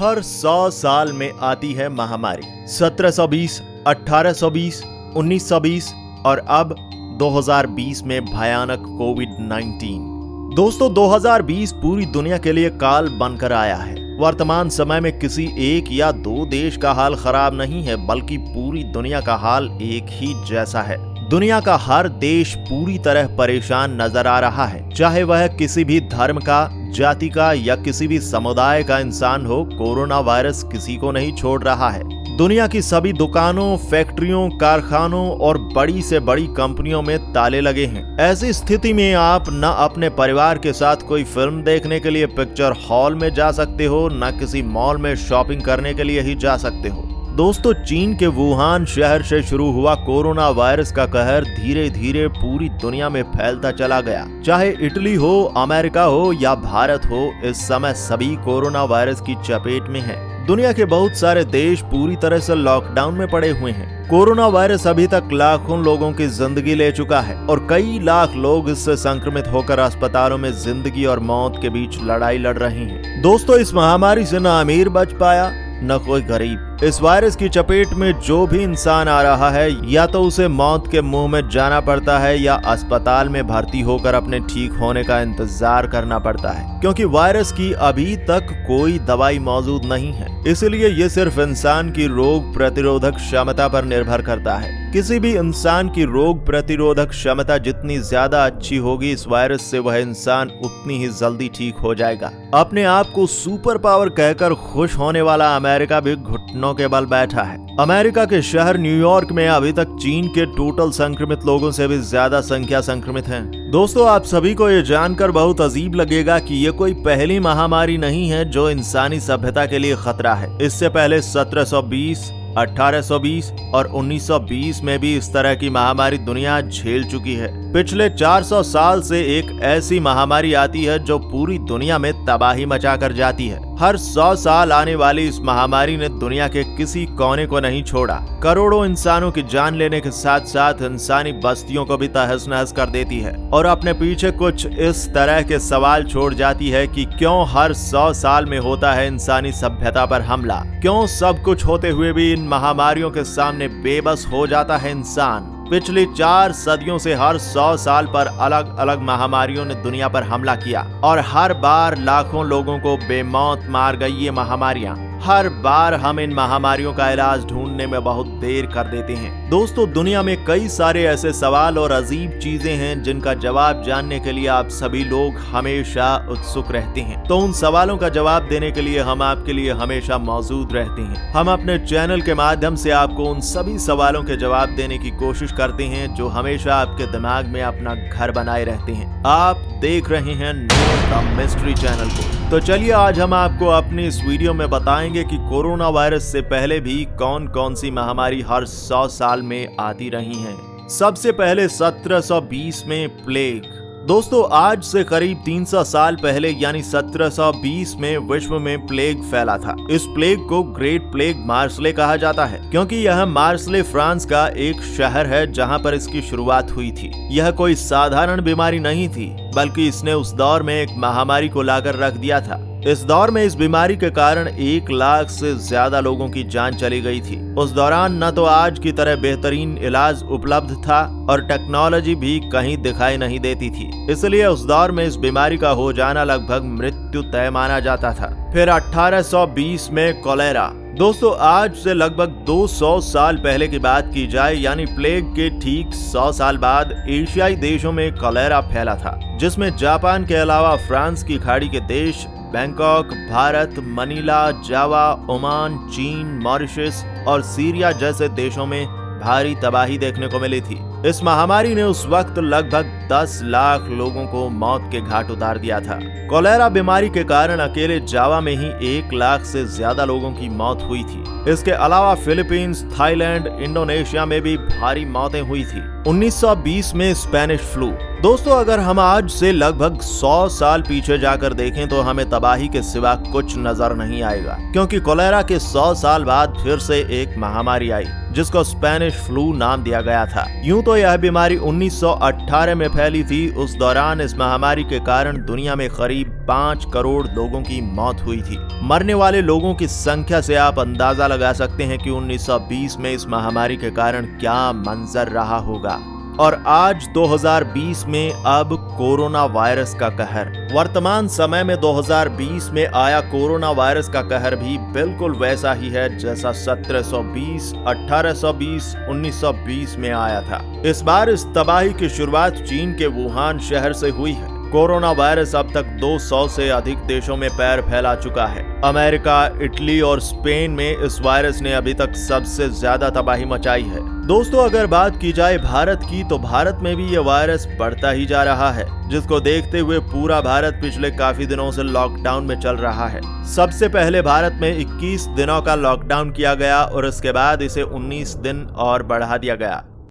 हर 100 साल में आती है महामारी। 1720, 1820, 1920 और अब 2020 में भयानक कोविड-19। दोस्तों 2020 पूरी दुनिया के लिए काल बनकर आया है। वर्तमान समय में किसी एक या दो देश का हाल खराब नहीं है, बल्कि पूरी दुनिया का हाल एक ही जैसा है। दुनिया का हर देश पूरी तरह परेशान नजर आ रहा है, चाहे वह किसी भी धर्म का, जाति का या किसी भी समुदाय का इंसान हो। कोरोना वायरस किसी को नहीं छोड़ रहा है। दुनिया की सभी दुकानों, फैक्ट्रियों, कारखानों और बड़ी से बड़ी कंपनियों में ताले लगे हैं। ऐसी स्थिति में आप न अपने परिवार के साथ कोई फिल्म देखने के लिए पिक्चर हॉल में जा सकते हो, न किसी मॉल में शॉपिंग करने के लिए ही जा सकते हो। दोस्तों चीन के वुहान शहर से शुरू हुआ कोरोना वायरस का कहर धीरे धीरे पूरी दुनिया में फैलता चला गया। चाहे इटली हो, अमेरिका हो या भारत हो, इस समय सभी कोरोना वायरस की चपेट में हैं। दुनिया के बहुत सारे देश पूरी तरह से लॉकडाउन में पड़े हुए हैं। कोरोना वायरस अभी तक लाखों लोगों की जिंदगी ले चुका है और कई लाख लोग इससे संक्रमित होकर अस्पतालों में जिंदगी और मौत के बीच लड़ाई लड़ रहे हैं। दोस्तों इस महामारी से न अमीर बच पाया न कोई गरीब। इस वायरस की चपेट में जो भी इंसान आ रहा है, या तो उसे मौत के मुंह में जाना पड़ता है या अस्पताल में भर्ती होकर अपने ठीक होने का इंतजार करना पड़ता है, क्योंकि वायरस की अभी तक कोई दवाई मौजूद नहीं है। इसलिए ये सिर्फ इंसान की रोग प्रतिरोधक क्षमता पर निर्भर करता है। किसी भी इंसान की रोग प्रतिरोधक क्षमता जितनी ज्यादा अच्छी होगी, इस वायरस से वह इंसान उतनी ही जल्दी ठीक हो जाएगा। अपने आप को सुपर पावर कहकर खुश होने वाला अमेरिका भी घुटनों के बल बैठा है। अमेरिका के शहर न्यूयॉर्क में अभी तक चीन के टोटल संक्रमित लोगों से भी ज्यादा संख्या संक्रमित है। दोस्तों आप सभी को ये जानकर बहुत अजीब लगेगा कि ये कोई पहली महामारी नहीं है जो इंसानी सभ्यता के लिए खतरा है। इससे पहले 1720, 1820 और 1920 में भी इस तरह की महामारी दुनिया झेल चुकी है। पिछले 400 साल से एक ऐसी महामारी आती है जो पूरी दुनिया में तबाही मचा कर जाती है। हर 100 साल आने वाली इस महामारी ने दुनिया के किसी कोने को नहीं छोड़ा। करोड़ों इंसानों की जान लेने के साथ साथ इंसानी बस्तियों को भी तहस नहस कर देती है और अपने पीछे कुछ इस तरह के सवाल छोड़ जाती है कि क्यों हर 100 साल में होता है इंसानी सभ्यता पर हमला, क्यों सब कुछ होते हुए भी इन महामारियों के सामने बेबस हो जाता है इंसान। पिछली 4 सदियों से हर 100 साल पर अलग अलग महामारियों ने दुनिया पर हमला किया और हर बार लाखों लोगों को बेमौत मार गई ये महामारियां। हर बार हम इन महामारियों का इलाज ढूंढने में बहुत देर कर देते हैं। दोस्तों दुनिया में कई सारे ऐसे सवाल और अजीब चीजें हैं जिनका जवाब जानने के लिए आप सभी लोग हमेशा उत्सुक रहते हैं। तो उन सवालों का जवाब देने के लिए हम आपके लिए हमेशा मौजूद रहते हैं। हम अपने चैनल के माध्यम से आपको उन सभी सवालों के जवाब देने की कोशिश करते हैं जो हमेशा आपके दिमाग में अपना घर बनाए रहते हैं। आप देख रहे हैं नो द मिस्ट्री चैनल को। तो चलिए आज हम आपको अपनी इस वीडियो में बताएंगे कि कोरोना वायरस से पहले भी कौन कौन सी महामारी हर 100 साल में आती रही हैं। सबसे पहले 1720 में प्लेग। दोस्तों आज से करीब 300 साल पहले यानी 1720 में विश्व में प्लेग फैला था। इस प्लेग को ग्रेट प्लेग मार्सले कहा जाता है, क्योंकि यह मार्सले फ्रांस का एक शहर है जहां पर इसकी शुरुआत हुई थी। यह कोई साधारण बीमारी नहीं थी, बल्कि इसने उस दौर में एक महामारी को लाकर रख दिया था। इस दौर में इस बीमारी के कारण 1 लाख से ज्यादा लोगों की जान चली गई थी। उस दौरान न तो आज की तरह बेहतरीन इलाज उपलब्ध था और टेक्नोलॉजी भी कहीं दिखाई नहीं देती थी, इसलिए उस दौर में इस बीमारी का हो जाना लगभग मृत्यु तय माना जाता था। फिर 1820 में कोलेरा। दोस्तों आज से लगभग 200 साल पहले की बात की जाए, यानी प्लेग के ठीक 100 साल बाद एशियाई देशों में कोलेरा फैला था, जिसमें जापान के अलावा फ्रांस की खाड़ी के देश बैंकॉक, भारत, मनीला, जावा, ओमान, चीन, मॉरिशस और सीरिया जैसे देशों में भारी तबाही देखने को मिली थी। इस महामारी ने उस वक्त लगभग 10 लाख लोगों को मौत के घाट उतार दिया था। कोलेरा बीमारी के कारण अकेले जावा में ही 1 लाख से ज्यादा लोगों की मौत हुई थी। इसके अलावा फिलीपींस, थाईलैंड, इंडोनेशिया में भी भारी मौतें हुई थी। 1920 में स्पेनिश फ्लू। दोस्तों अगर हम आज से लगभग 100 साल पीछे जाकर देखें तो हमें तबाही के सिवा कुछ नजर नहीं आएगा, क्योंकि कोलेरा के 100 साल बाद फिर से एक महामारी आई जिसको स्पेनिश फ्लू नाम दिया गया था। यूं तो यह बीमारी 1918 में फैली थी। उस दौरान इस महामारी के कारण दुनिया में करीब 5 करोड़ लोगों की मौत हुई थी। मरने वाले लोगों की संख्या से आप अंदाजा लगा सकते हैं कि 1920 में इस महामारी के कारण क्या मंजर रहा होगा। और आज 2020 में अब कोरोना वायरस का कहर। वर्तमान समय में 2020 में आया कोरोना वायरस का कहर भी बिल्कुल वैसा ही है जैसा 1720, 1820, 1920 में आया था। इस बार इस तबाही की शुरुआत चीन के वुहान शहर से हुई है। कोरोना वायरस अब तक 200 से अधिक देशों में पैर फैला चुका है। अमेरिका, इटली और स्पेन में इस वायरस ने अभी तक सबसे ज्यादा तबाही मचाई है। दोस्तों, अगर बात की जाए भारत की, तो भारत में भी ये वायरस बढ़ता ही जा रहा है, जिसको देखते हुए पूरा भारत पिछले काफी दिनों से लॉकडाउन में चल रहा है। सबसे पहले भारत में 21 दिनों का लॉकडाउन किया गया और इसके बाद इसे 19 दिन और बढ़ा दिया गया।